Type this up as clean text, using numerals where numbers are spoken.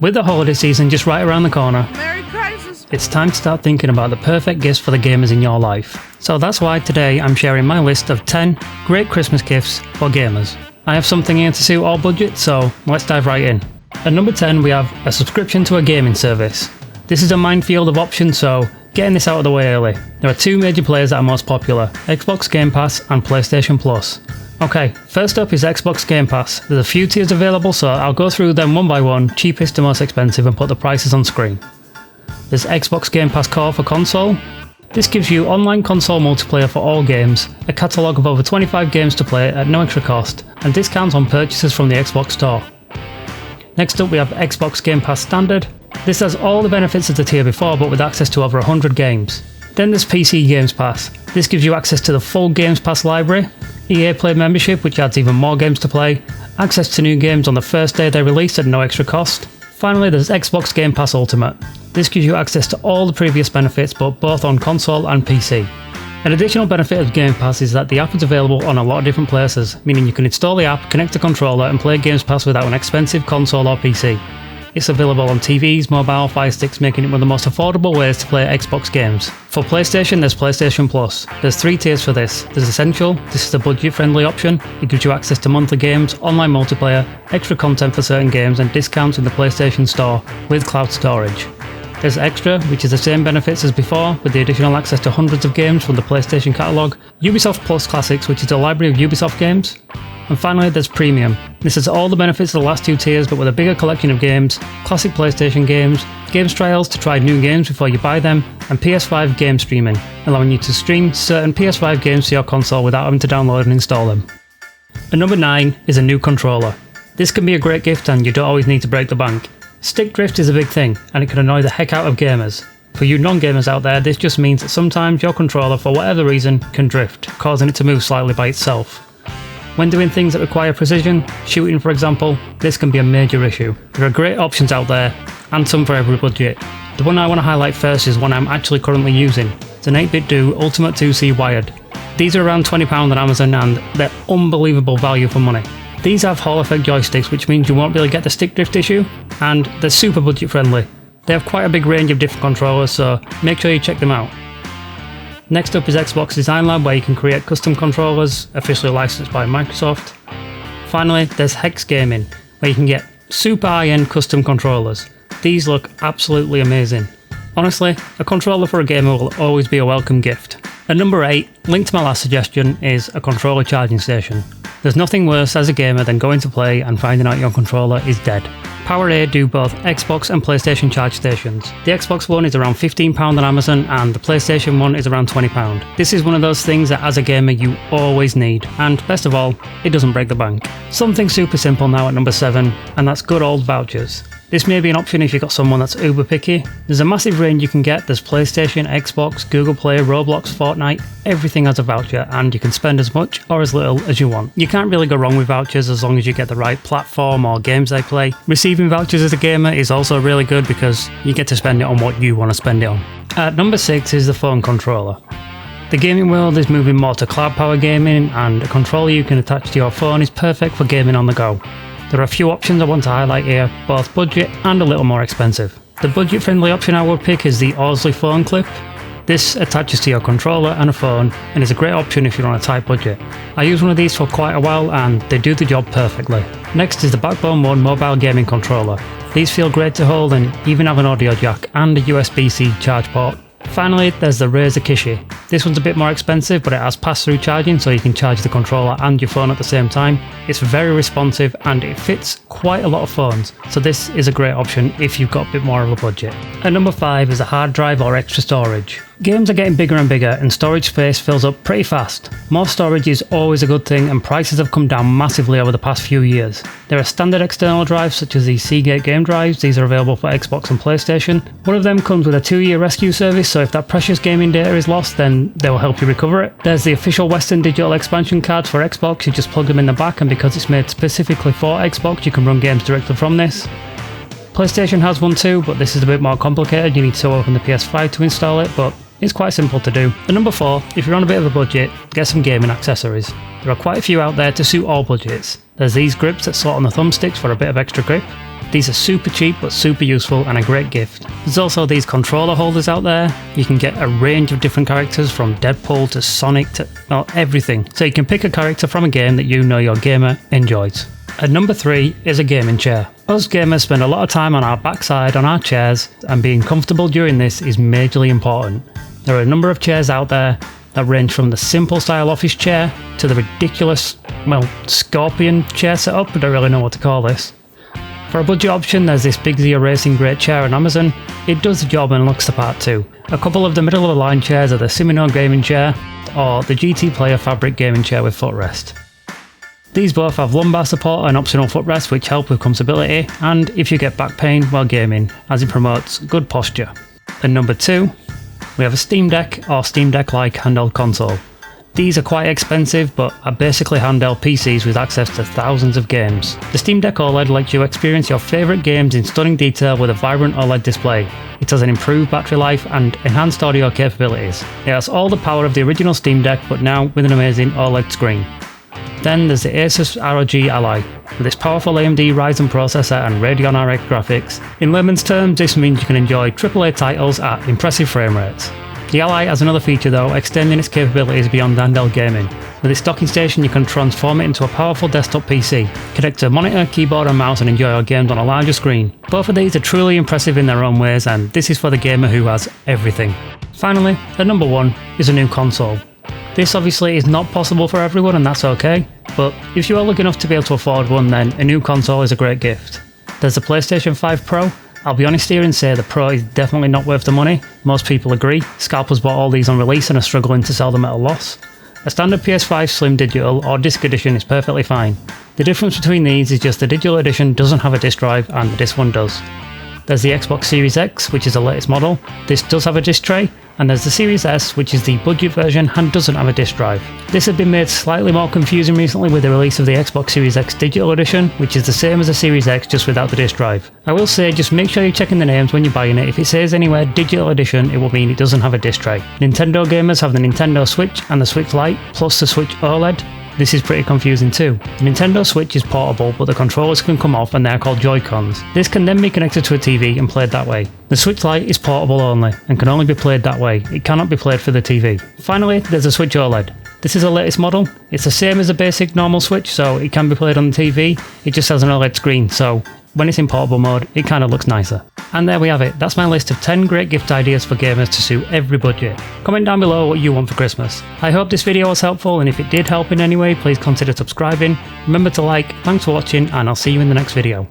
With the holiday season just right around the corner, Merry Crisis! it's time to start thinking about the perfect gifts for the gamers in your life. So that's why today I'm sharing my list of 10 great Christmas gifts for gamers. I have something here to suit all budgets, so let's dive right in. At number 10 we have a subscription to a gaming service. This is a minefield of options, so getting this out of the way early. There are two major players that are most popular, Xbox Game Pass and PlayStation Plus. Okay, first up is Xbox Game Pass. There's a few tiers available, so I'll go through them one by one, cheapest to most expensive, and put the prices on screen. There's Xbox Game Pass Core for console. This gives you online console multiplayer for all games, a catalogue of over 25 games to play at no extra cost, and discounts on purchases from the Xbox Store. Next up we have Xbox Game Pass Standard. This has all the benefits of the tier before, but with access to over 100 games. Then there's PC Games Pass. This gives you access to the full Games Pass library, EA Play membership which adds even more games to play, access to new games on the first day they're released at no extra cost. Finally there's Xbox Game Pass Ultimate. This gives you access to all the previous benefits but both on console and PC. An additional benefit of Game Pass is that the app is available on a lot of different places, meaning you can install the app, connect a controller and play Games Pass without an expensive console or PC. It's available on TVs, mobile, Fire Sticks, making it one of the most affordable ways to play Xbox games. For PlayStation, there's PlayStation Plus. There's 3 tiers for this. There's Essential, this is a budget-friendly option. It gives you access to monthly games, online multiplayer, extra content for certain games, and discounts in the PlayStation Store with cloud storage. There's Extra, which is the same benefits as before, with the additional access to hundreds of games from the PlayStation catalogue. Ubisoft Plus Classics, which is a library of Ubisoft games. And finally there's Premium. This has all the benefits of the last 2 tiers but with a bigger collection of games, classic PlayStation games, games trials to try new games before you buy them, and PS5 game streaming, allowing you to stream certain PS5 games to your console without having to download and install them. At number 9 is a new controller. This can be a great gift and you don't always need to break the bank. Stick drift is a big thing and it can annoy the heck out of gamers. For you non-gamers out there, this just means that sometimes your controller for whatever reason can drift, causing it to move slightly by itself. When doing things that require precision, shooting for example, this can be a major issue. There are great options out there, and some for every budget. The one I want to highlight first is one I'm actually currently using. It's an 8-bit Do Ultimate 2C wired. These are around £20 on Amazon and they're unbelievable value for money. These have Hall effect joysticks, which means you won't really get the stick drift issue, and they're super budget friendly. They have quite a big range of different controllers, so make sure you check them out. Next up is Xbox Design Lab, where you can create custom controllers, officially licensed by Microsoft. Finally, there's Hex Gaming, where you can get super high-end custom controllers. These look absolutely amazing. Honestly, a controller for a gamer will always be a welcome gift. At number 8, linked to my last suggestion, is a controller charging station. There's nothing worse as a gamer than going to play and finding out your controller is dead. PowerA do both Xbox and PlayStation charge stations. The Xbox one is around £15 on Amazon and the PlayStation one is around £20. This is one of those things that as a gamer you always need, and best of all, it doesn't break the bank. Something super simple now at number 7, and that's good old vouchers. This may be an option if you've got someone that's uber picky. There's a massive range you can get. There's PlayStation, Xbox, Google Play, Roblox, Fortnite, everything has a voucher and you can spend as much or as little as you want. You can't really go wrong with vouchers as long as you get the right platform or games they play. Receiving vouchers as a gamer is also really good because you get to spend it on what you want to spend it on. At number 6 is the phone controller. The gaming world is moving more to cloud power gaming, and a controller you can attach to your phone is perfect for gaming on the go. There are a few options I want to highlight here, both budget and a little more expensive. The budget friendly option I would pick is the Ausley phone clip. This attaches to your controller and a phone and is a great option if you're on a tight budget. I use one of these for quite a while and they do the job perfectly. Next is the Backbone One mobile gaming controller. These feel great to hold and even have an audio jack and a USB-C charge port. Finally, there's the Razer Kishi. This one's a bit more expensive, but it has pass-through charging so you can charge the controller and your phone at the same time. It's very responsive and it fits quite a lot of phones, so this is a great option if you've got a bit more of a budget. At number 5 is a hard drive or extra storage. Games are getting bigger and bigger and storage space fills up pretty fast. More storage is always a good thing and prices have come down massively over the past few years. There are standard external drives such as the Seagate game drives. These are available for Xbox and PlayStation. One of them comes with a 2-year rescue service, so if that precious gaming data is lost then they will help you recover it. There's the official Western digital expansion cards for Xbox. You just plug them in the back and because it's made specifically for Xbox you can run games directly from this. PlayStation has one too, but this is a bit more complicated. You need to open the PS5 to install it, but it's quite simple to do. At number 4, if you're on a bit of a budget, get some gaming accessories. There are quite a few out there to suit all budgets. There's these grips that slot on the thumbsticks for a bit of extra grip. These are super cheap but super useful and a great gift. There's also these controller holders out there. You can get a range of different characters from Deadpool to Sonic to everything. So you can pick a character from a game that you know your gamer enjoys. At number 3 is a gaming chair. Us gamers spend a lot of time on our backside on our chairs, and being comfortable during this is majorly important. There are a number of chairs out there that range from the simple style office chair to the ridiculous, scorpion chair setup. I don't really know what to call this. For a budget option, there's this Big Z Racing Great chair on Amazon. It does the job and looks the part too. A couple of the middle of the line chairs are the Simino gaming chair or the GT Player Fabric gaming chair with footrest. These both have lumbar support and optional footrests which help with comfortability and if you get back pain while gaming, as it promotes good posture. At number 2, we have a Steam Deck or Steam Deck-like handheld console. These are quite expensive but are basically handheld PCs with access to thousands of games. The Steam Deck OLED lets you experience your favourite games in stunning detail with a vibrant OLED display. It has an improved battery life and enhanced audio capabilities. It has all the power of the original Steam Deck but now with an amazing OLED screen. Then there's the Asus ROG Ally. With its powerful AMD Ryzen processor and Radeon RX graphics, in layman's terms this means you can enjoy AAA titles at impressive frame rates. The Ally has another feature though, extending its capabilities beyond handheld gaming. With its docking station you can transform it into a powerful desktop PC, connect a monitor, keyboard and mouse and enjoy your games on a larger screen. Both of these are truly impressive in their own ways and this is for the gamer who has everything. Finally, at number 1 is a new console. This obviously is not possible for everyone and that's okay, but if you are lucky enough to be able to afford one then a new console is a great gift. There's the PlayStation 5 Pro. I'll be honest here and say the Pro is definitely not worth the money. Most people agree. Scalpers bought all these on release and are struggling to sell them at a loss. A standard PS5 Slim Digital or Disc Edition is perfectly fine. The difference between these is just the Digital Edition doesn't have a disc drive and this one does. There's the Xbox Series X, which is the latest model. This does have a disc tray, and there's the Series S, which is the budget version and doesn't have a disc drive. This has been made slightly more confusing recently with the release of the Xbox Series X Digital Edition, which is the same as the Series X just without the disc drive. I will say just make sure you're checking the names when you're buying it. If it says anywhere Digital Edition, it will mean it doesn't have a disc tray. Nintendo gamers have the Nintendo Switch and the Switch Lite, plus the Switch OLED. This is pretty confusing too. The Nintendo Switch is portable but the controllers can come off and they are called Joy-Cons. This can then be connected to a TV and played that way. The Switch Lite is portable only and can only be played that way. It cannot be played for the TV. Finally, there's the Switch OLED. This is the latest model. It's the same as a basic normal Switch, so it can be played on the TV. It just has an OLED screen, so when it's in portable mode, it kind of looks nicer. And there we have it. That's my list of 10 great gift ideas for gamers to suit every budget. Comment down below what you want for Christmas. I hope this video was helpful, and if it did help in any way, please consider subscribing. Remember to like. Thanks for watching, and I'll see you in the next video.